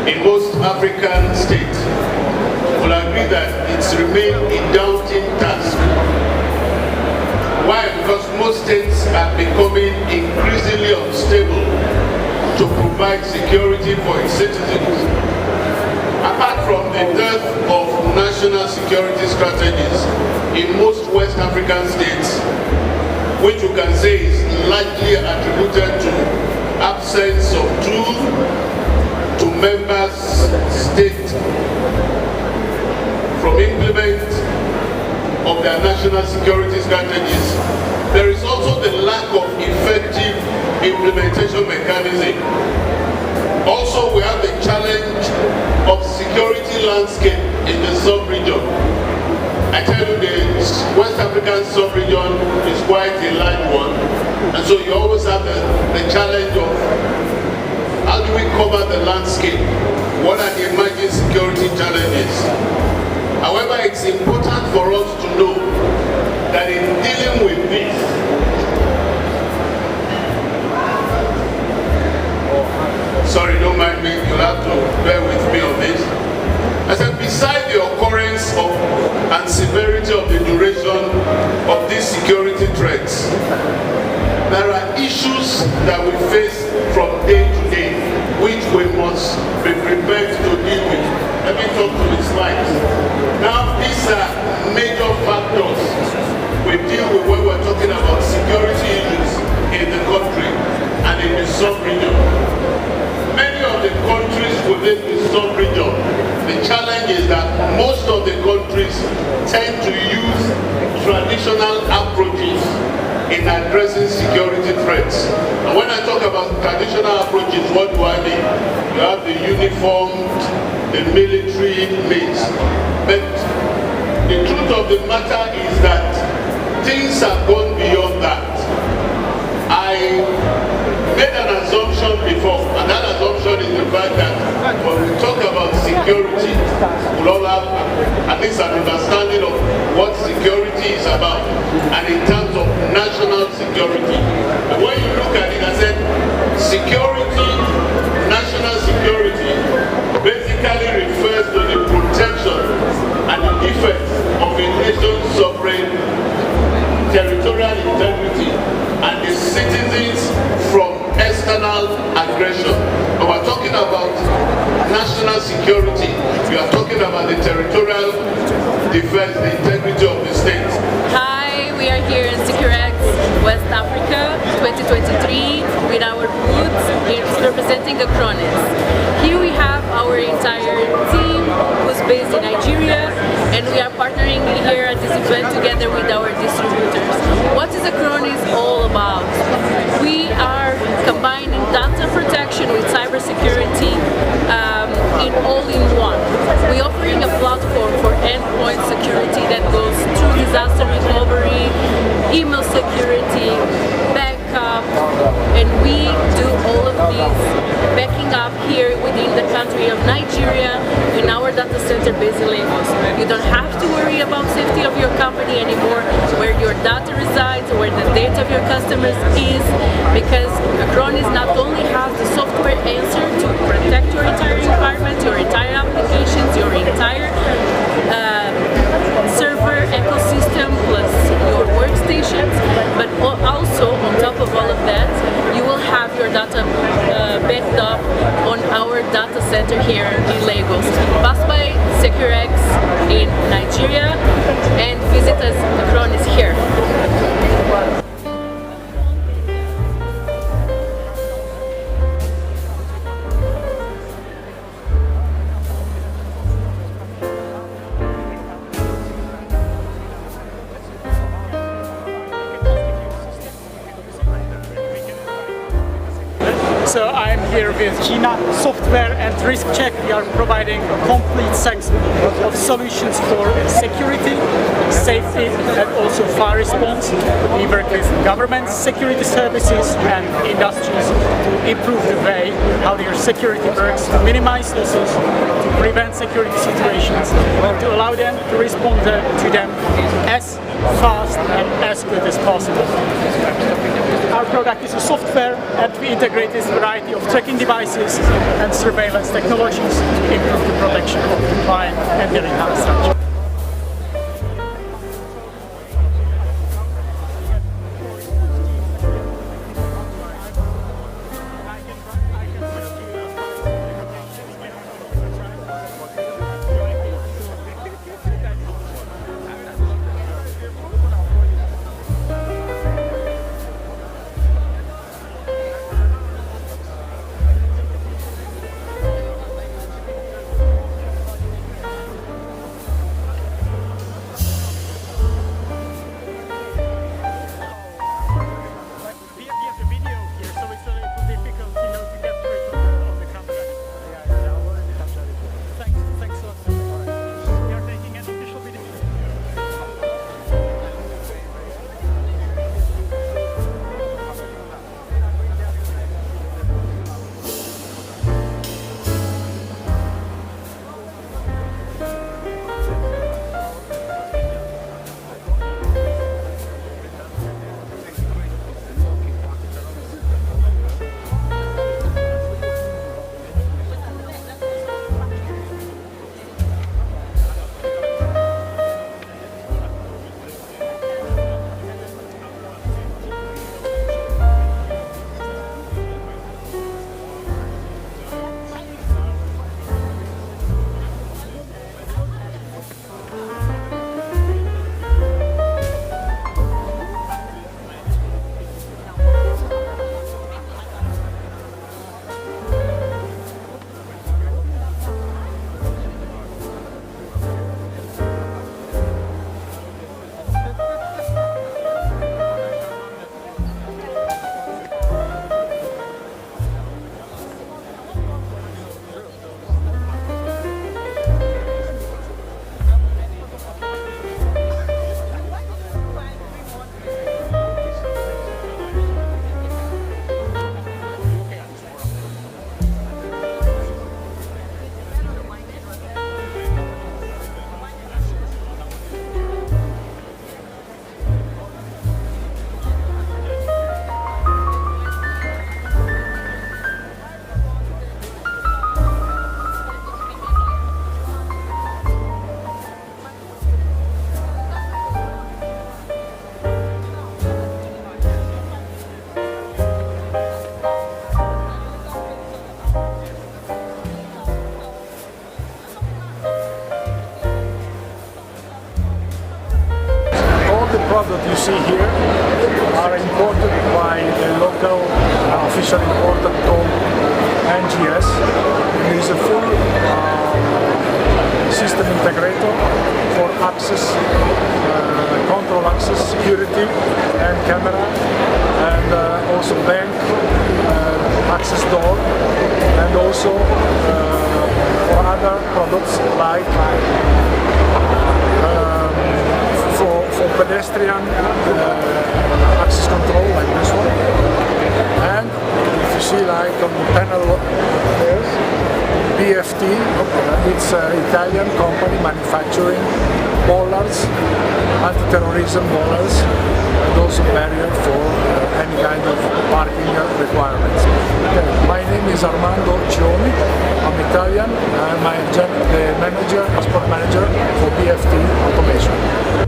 in most African states will agree that it's remained a daunting task. Why? Because most states are becoming increasingly unstable to provide security for its citizens. Apart from the dearth of national security strategies in most West African states, which you can say is largely attributed to absence of true to members state from implement of their national security strategies, there is also the lack of effective implementation mechanism. Also, we have the challenge of security landscape in the sub-region. I tell you, the West African sub-region is quite a large one, and so you always have the challenge of how do we cover the landscape? What are the emerging security challenges? However, it's important for us to know that in dealing with this, sorry, don't mind me, you'll have to bear with me on this. I said, beside the occurrence of and severity of the duration of these security threats, there are issues that we face from day to day, which we must be prepared to deal with. Let me talk to the slides. Now, these are major factors we deal with when we're talking about security issues in the country and in the sub-region. Many of the countries within the sub-region, the challenge is that most of the countries tend to use traditional approaches in addressing security threats. And when I talk about traditional approaches, what do I mean? You have the uniformed, the military means. But the truth of the matter is that things have gone beyond that. I made an assumption before, and that assumption is the fact that when we talk about security, we'll all have at least an understanding of what security is about, and in terms of national security. And when you look at it, I said, security, national security, basically refers to the protection and the defense of a nation's sovereign territorial integrity and the citizens from external aggression. When we're talking about national security, we are talking about the territorial defense, the integrity of the state. Hi, we are here in Securex, West Africa, 2023, with our booth representing Acronis. Here we have our entire team who's based in Nigeria, and we are partnering here at this event together with our distributors. What is Acronis all about? We are combining data protection with cybersecurity in all-in-one. We're offering a platform for endpoint security that goes through disaster recovery, email security, backup, and we do all of these backing up here within the country of Nigeria in our data center based in Lagos. You don't have to worry about safety of your company anymore, where your data resides, where the data of your customers is, because Acronis not only has the software answer to protect your entire environment, your entire applications, your entire server ecosystem plus your workstations, but also on top of all of that, you will have your data backed up on our data center here in Lagos. Pass by Securex in Nigeria and visit us Acronis here. So I'm here with Gina Software and Risk Check. We are providing a complete set of solutions for security, safety, and also fire response. We work with government security services and industries to improve the way how their security works, to minimize losses, to prevent security situations, and to allow them to respond to them as fast and as good as possible. our product is a software, and we integrate this variety of tracking devices and surveillance technologies to improve the protection of the client and their infrastructure. Products you see here are imported by a local official importer called NGS. It is a full system integrator for access, control access, security and camera, and also bank access door, and also for other products like for pedestrian access control, like this one. And if you see, like on the panel there's BFT, it's an Italian company manufacturing bollards, anti-terrorism bollards, and also barrier for any kind of parking requirements. Okay. My name is Armando Cioni. I'm Italian. I'm the manager, transport manager for BFT Automation.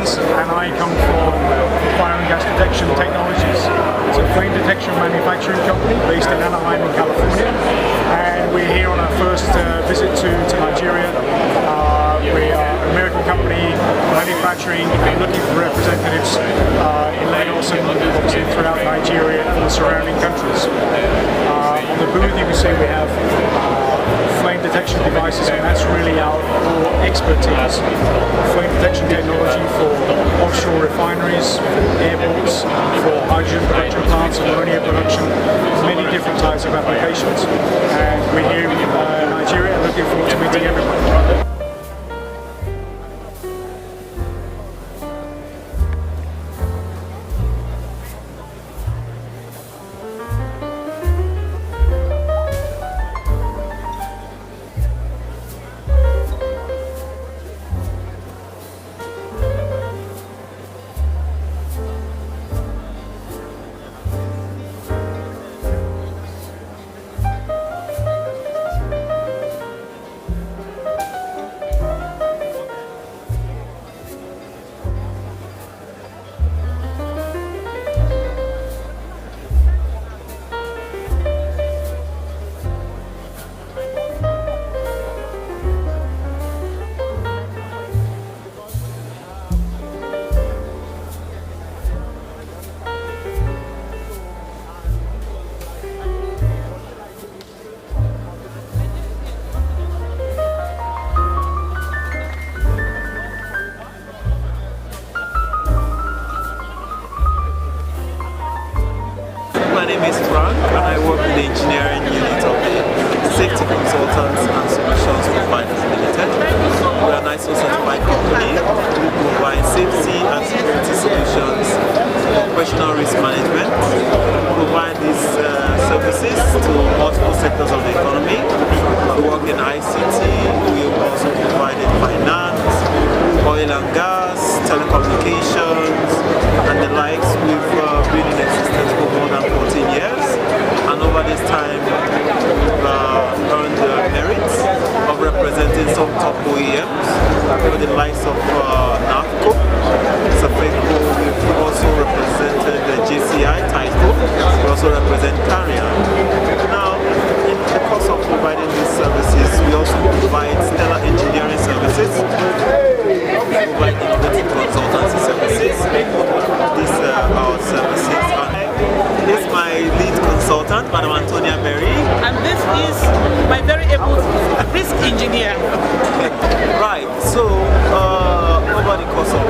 friends and I come from Fire and Gas Detection Technologies. It's a flame detection manufacturing company based in Anaheim in California, and we're here on our first visit to Nigeria. We are an American company manufacturing and looking for representatives in Lagos and obviously throughout Nigeria and the surrounding countries. On the booth you can see we have flame detection devices, and that's really our core expertise. Flame detection technology for offshore refineries, airports, for hydrogen production plants, ammonia production, many different types of applications. And we're here in Nigeria, looking forward to meeting everyone. My name is Frank, and I work with the engineering unit of the Safety Consultants and Solutions Providers Limited. We are an ISO certified company who provide safety and security solutions, operational risk management, provide these services to multiple sectors of the economy. We work in ICT, we also provide in finance, oil and gas, telecommunications, and the likes. We've been in existence for more than 14 years, and over this time we've earned the merits of representing some top OEMs with the likes of NAFCO, Securex. We've also represented the JCI, Tyco. We also represent Carrier. Now, in the course of providing these services, we also provide stellar engineering services. We provide innovative consultancy services. These are our services. This is my lead consultant, Madam Antonia Berry. And this is my very able risk engineer. Right, so over the course of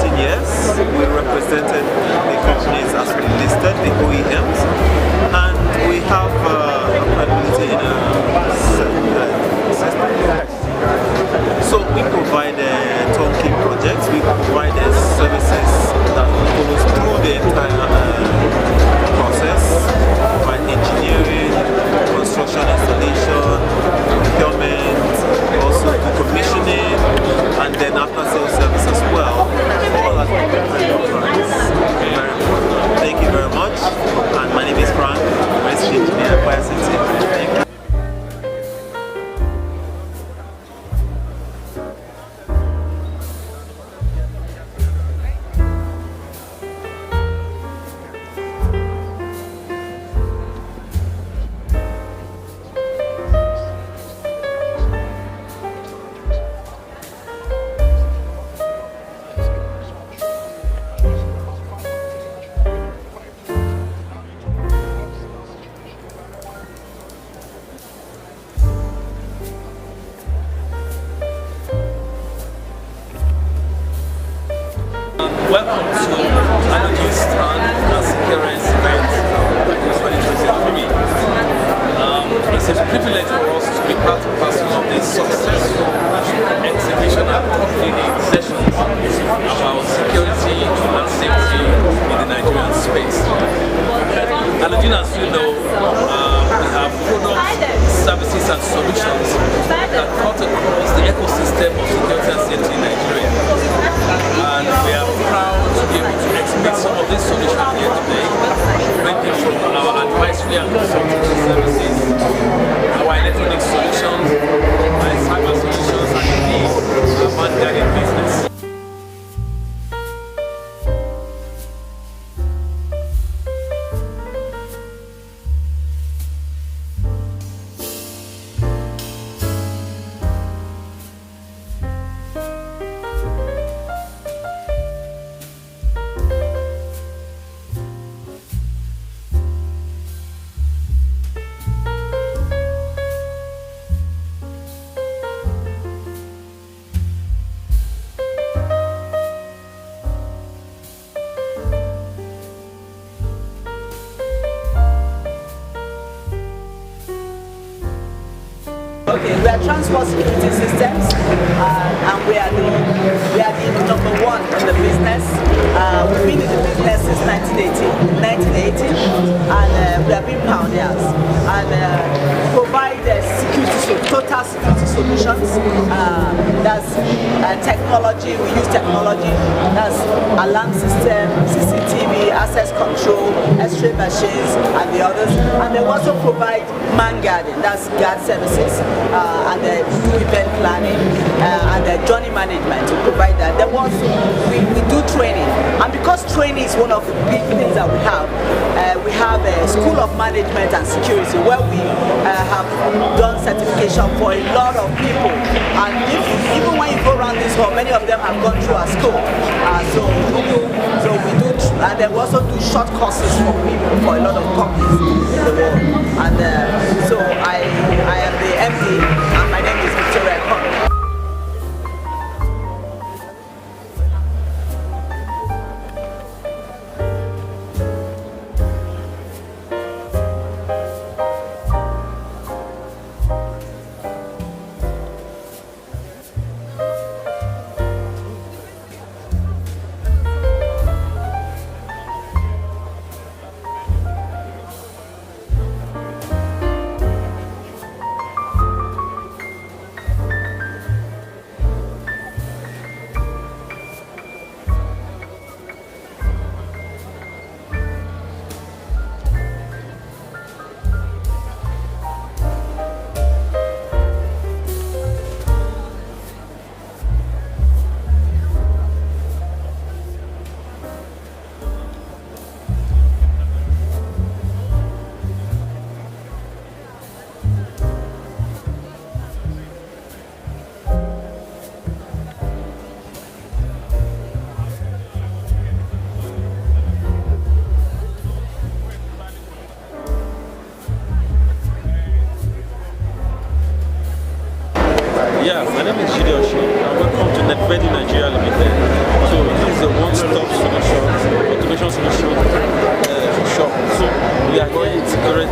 14 years, we represented the companies as we listed, the OEMs, and we have credibility in system. So we provide turnkey projects, we provide services that follows through the entire process, provide engineering, construction, installation, procurement, also commissioning, and then after sales service as well. All that we very important. Thank you very much. And my name is Frank, risk engineer at Fire Safety. Thank you. Welcome to Anarchy's Stand as Securex event 2023. It's a privilege for us to be part and parcel of this successful exhibition and completing sessions about security and safety in the Nigerian space. Alogene, as you know, we have products, services and solutions that cut across the ecosystem of security and safety in Nigeria. And we are proud to be able to exhibit some of these solutions here today, ranging from our advisory and consultancy services, our Okay, we are transport security systems, and we are the number one in the business. We've been in the business since 1980, and we have been pioneers. And provide total security solutions. That's technology. We use technology. That's alarm system, CCTV, access control, X-ray machines, and the others. And they also provide man guarding. That's guard services, and do event planning, and journey management to provide that. Then also we do training, and because training is one of the big things that we have a school of management and security where we have done certification for a lot of people, and even when you go around this hall, many of them have gone through our school. So we do, and then we also do short courses for people for a lot of companies in the world. And so I am the MD, and my name is Securex. Yeah, my name is Gideon Oshie, and welcome to NetVedu Nigeria Limited. So this is a one-stop solution, automation solution shop. So we are here in Securex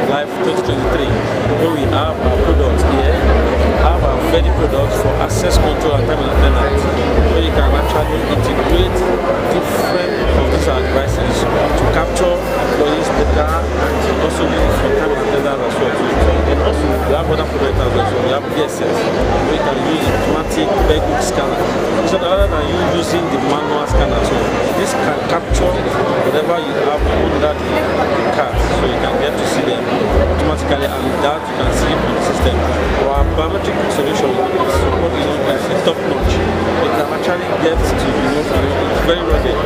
Live 2023, where we have our products here. We have our ready products for access control and time and attendance, where you can actually integrate different of these devices to capture employees data, and also use it for time and attendance as well. And also we have other products as well. So we have BSS, where you can use automatic vehicle scanner. So rather than you using the manual scanner, so this can capture whatever you have under the car, so you can get to see them automatically, and that you can see on the system. Our biometric solution is support, is top notch. You can actually get to, it's very rugged,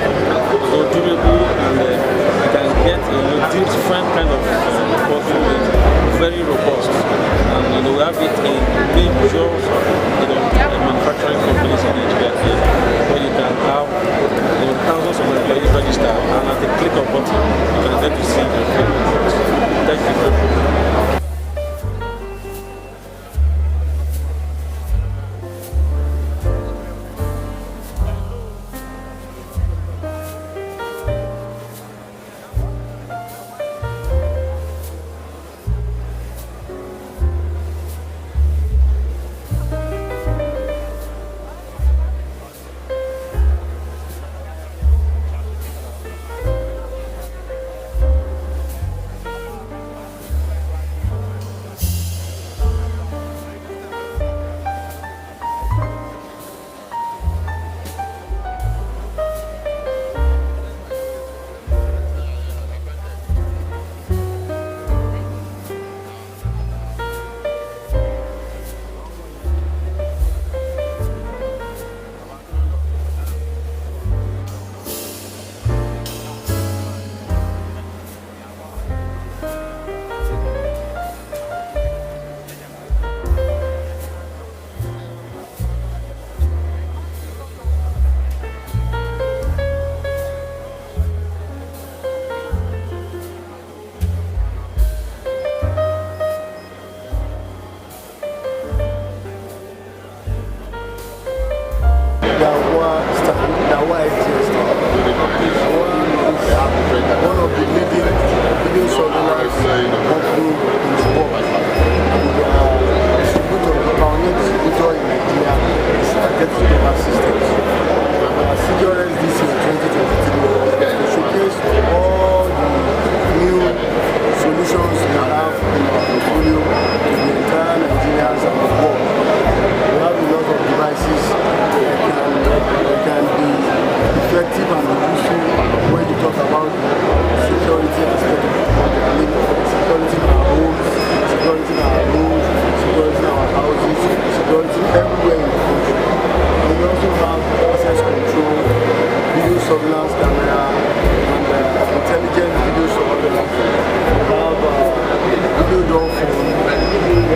so durable, and you can get different kind of portfolio. It's very robust, and we have it in major manufacturing companies in Nigeria here, where you can have thousands of employees registered, and at the click of a button, you can get to see your products. Thank you very much. One of the leading surveillance companies in the world.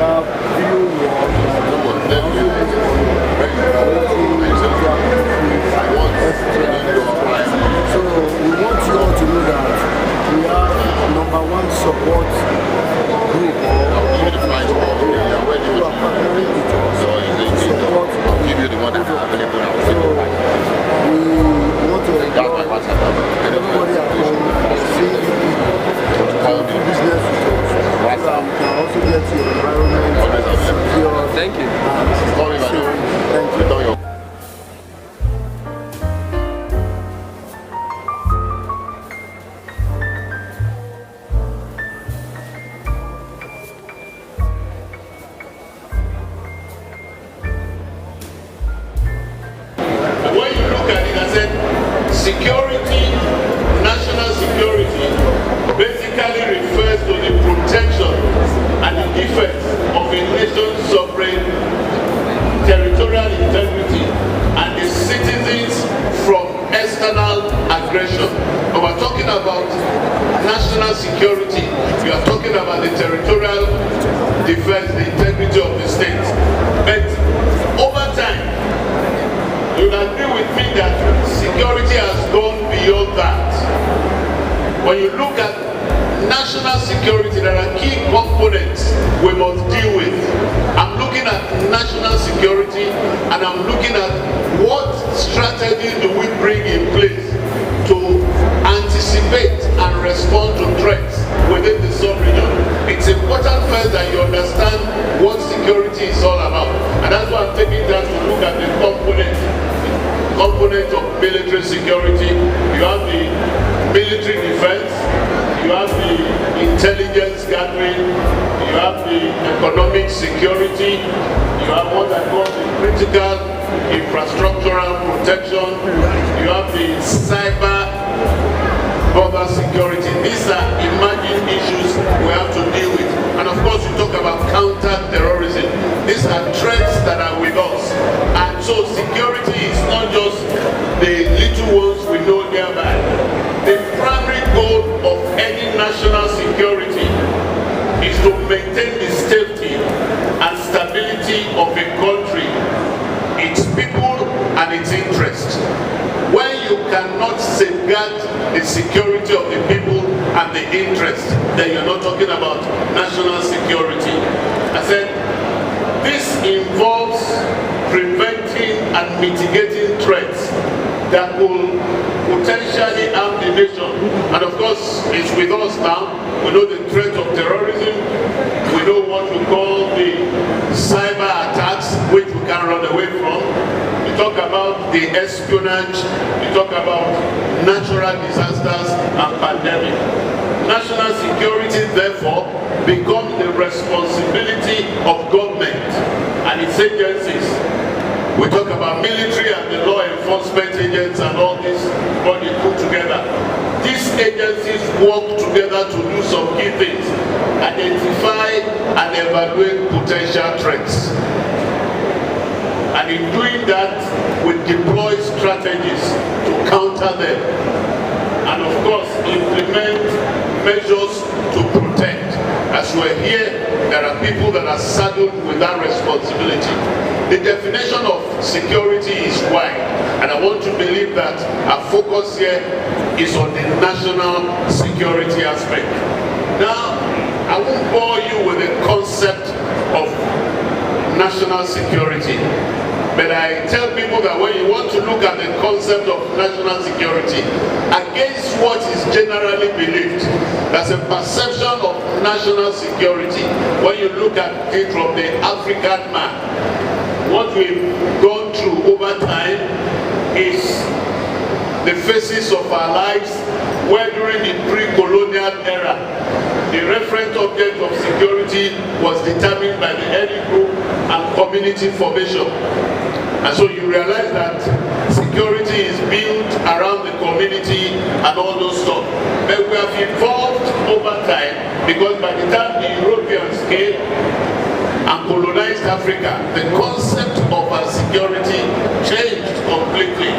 have video work. So we want you all to know that we are #1 support group who are partnering with us to support. I'll give you the one that are available now. So we want to encourage everybody at home see the business with us. So you can also get your environment secure. Thank you. Thank you. When you look at it, I said security, national security, basically refers to the protection and the defense of a nation's sovereign territorial integrity and the citizens from external aggression. When we're talking about national security, we are talking about the territorial defense, the integrity of the state. But over time, you'll agree with me that security has gone beyond that. When you look at national security, there are key components we must deal with. I'm looking at national security and I'm looking at what strategy do we bring in place to anticipate and respond to threats within the sub-region. It's important first that you understand what security is all about. And that's why I'm taking time to look at the component of military security. You have the military defense, you have the intelligence gathering, you have the economic security, you have what I call the critical infrastructural protection, you have the cyber border security. These are emerging issues we have to deal with. And of course, you talk about counter-terrorism. These are threats that are with us. And so security is not just the little ones we know nearby. The primary goal of any national security is to maintain the safety and stability of a country, its people and its interests. When you cannot safeguard the security of the people and the interest, then you're not talking about national security. I said, this involves preventing and mitigating threats that will potentially harm the nation. And of course, it's with us now. We know the threat of terrorism. We know what we call the cyber attacks, which we can't run away from. We talk about the espionage. We talk about natural disasters and pandemic. National security, therefore, becomes the responsibility of government and its agencies. We talk about military and the law enforcement agents and all this body put together. These agencies work together to do some key things. Identify and evaluate potential threats. And in doing that, we deploy strategies to counter them. And of course, implement measures to protect. As we're here, there are people that are saddled with that responsibility. The definition of security is wide, and I want to believe that our focus here is on the national security aspect. Now, I won't bore you with the concept of national security, but I tell people that when you want to look at the concept of national security against what is generally believed, there's a perception of national security when you look at it from the African man. What we've gone through over time is the phases of our lives where during the pre-colonial era, the reference object of security was determined by the ethnic group and community formation. And so you realize that security is built around the community and all those stuff. But we have evolved over time because by the time the Europeans came and colonized Africa, the concept of our security changed completely.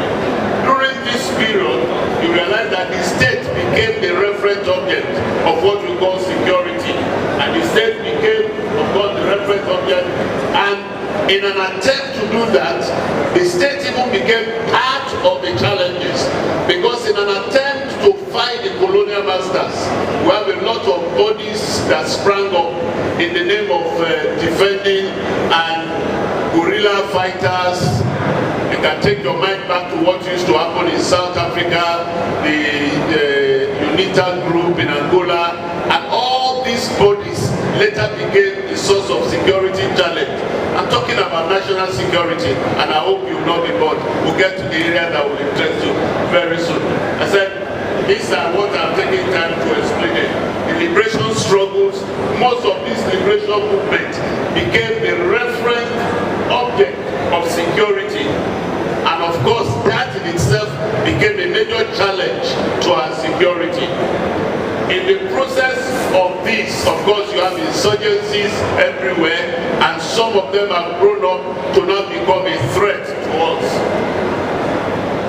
During this period, you realize that the state became the reference object of what we call security. And the state became, of course, the reference And in an attempt to do that, the state even became part of the challenges, because in an attempt to fight the colonial masters, we have a lot of bodies that sprang up in the name of defending, and guerrilla fighters. You can take your mind back to what used to happen in South Africa, the UNITA group in Angola, and all these bodies later became the source of security challenge. I'm talking about national security, and I hope you will not be bored. We'll get to the area that will interest you very soon. I said, these are what I'm taking time to explain it. The liberation struggles, most of this liberation movement became the reference object of security. And of course, that in itself became a major challenge to our security. In the process of this, of course, you have insurgencies everywhere, and some of them have grown up to now become a threat to us.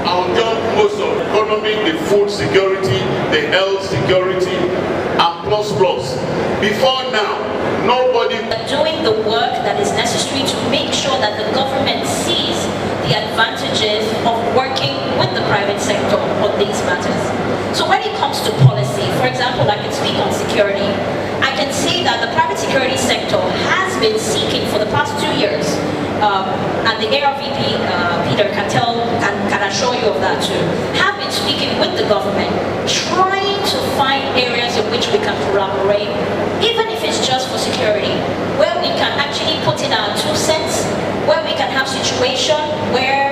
I'll jump most of the economy, the food security, the health security, and plus. Before now, nobody doing the work that is necessary to make sure that the government sees the advantages of working with the private sector on these matters. So when it comes to policy, for example, I can speak on security, I can see that the private security sector has been seeking for the past 2 years, and the ARVP, Peter can assure you of that too, have been speaking with the government, trying to find areas in which we can collaborate, even if it's just for security, where we can actually put in our 2 cents, where we can have situation where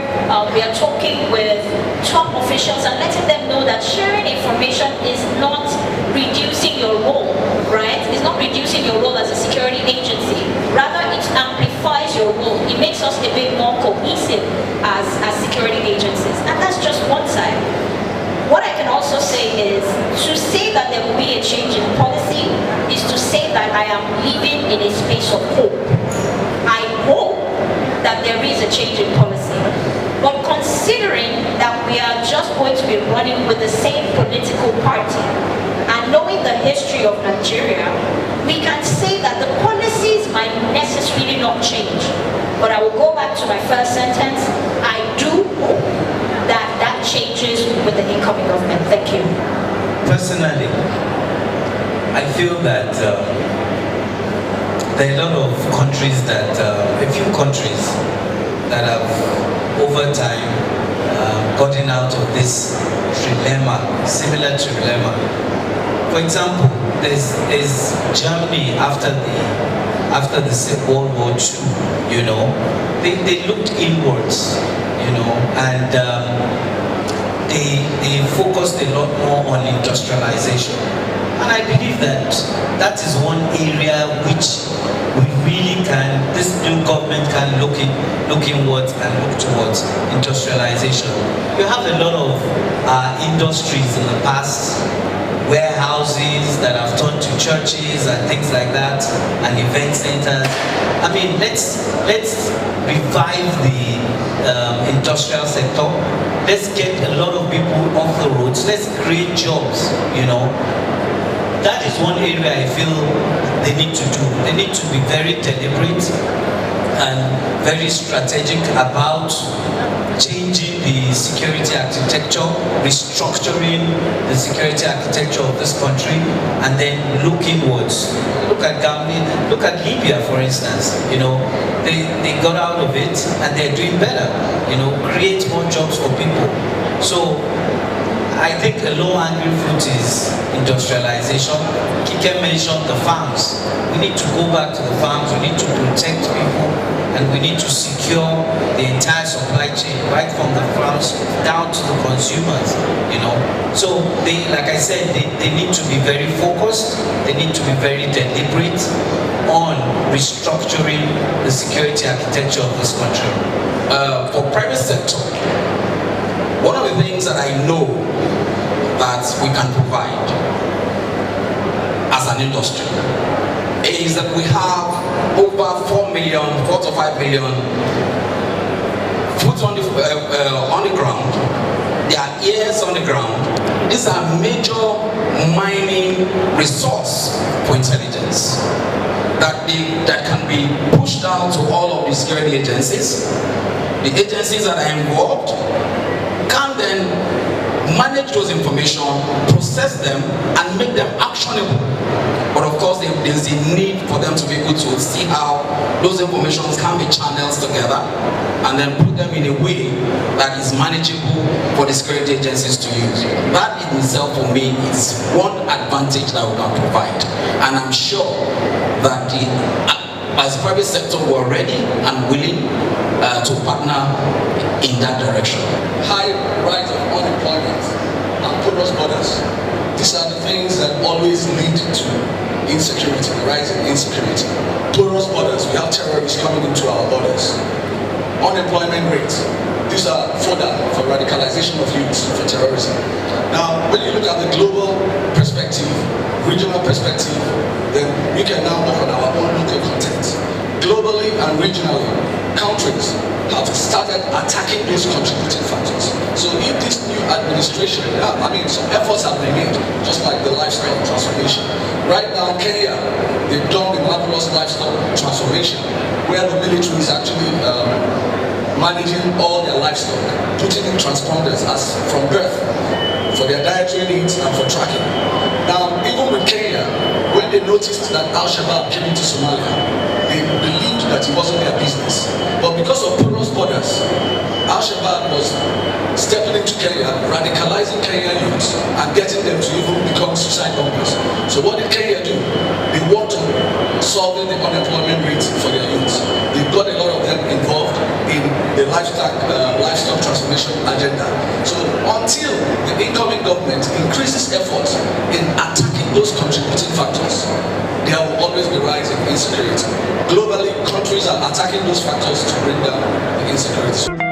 we are talking with top officials and letting them know that sharing information is not reducing your role, right? It's not reducing your role as a security agency. Rather, it amplifies your role. It makes us a bit more cohesive as security agencies. And that's just one side. What I can also say is, to say that there will be a change in policy is to say that I am living in a space of hope. I hope that there is a change in policy. But considering that we are just going to be running with the same political party, and knowing the history of Nigeria, we can say that the policies might necessarily not change. But I will go back to my first sentence. I do hope that that changes with the incoming government. Thank you. Personally, I feel that there are a lot of countries that, a few countries that have over time gotten out of this trilemma, similar trilemma. For example, there's Germany after the World War II, you know, they looked inwards, you know, and they focused a lot more on industrialization. And I believe that that is one area which we really can, this new government can look inwards and look towards industrialization. You have a lot of industries in the past, warehouses that have turned to churches and things like that, and event centers. I mean, let's revive the industrial sector. Let's get a lot of people off the roads. Let's create jobs, you know. That is one area I feel they need to do. They need to be very deliberate and very strategic about changing the security architecture, restructuring the security architecture of this country, and then look inwards. Look at Gambia, look at Libya, for instance. You know, they got out of it and they're doing better. You know, create more jobs for people. So I think a low-hanging fruit is industrialization. Kike mentioned the farms. We need to go back to the farms, we need to protect people, and we need to secure the entire supply chain, right from the farms down to the consumers, you know. So they, like I said, they need to be very focused, they need to be very deliberate on restructuring the security architecture of this country. For private sector, one of the things that I know that we can provide as an industry is that we have over 4 to 5 million foot on the ground. There are ears on the ground. These are major mining resource for intelligence. that can be pushed out to all of the security agencies. The agencies that are involved can then manage those information, process them, and make them actionable. But of course, there's a need for them to be able to see how those informations can be channeled together and then put them in a way that is manageable for the security agencies to use. That in itself, for me, is one advantage that we can provide. And I'm sure that as the private sector, we're ready and willing to partner in that direction. High rise of unemployment and porous borders. These are the things that always lead to insecurity, rising insecurity. Porous borders, we have terrorists coming into our borders. Unemployment rates, these are fodder for radicalization of youths for terrorism. Now, when you look at the global perspective, regional perspective, then we can now work on our own local content. Globally and regionally, countries have started attacking those contributing factors. So if this new administration, some efforts have been made, just like the livestock transformation. Right now, Kenya, they've done the marvelous livestock transformation, where the military is actually managing all their livestock, putting in transponders as from birth for their dietary needs and for tracking. Now, even with Kenya, when they noticed that Al-Shabaab came into Somalia, they believed that it wasn't their business. But because of porous borders, Al-Shabaab was stepping into Kenya, radicalizing Kenyan youths, and getting them to even become suicide bombers. So what did Kenya do? They worked on solving the unemployment rates for their youths. They've got a lot of them involved in the livestock transformation agenda. So until the incoming government increases efforts in attacking those contributing factors, there will always be rising insecurity. Globally, countries are attacking those factors to bring down the insecurity.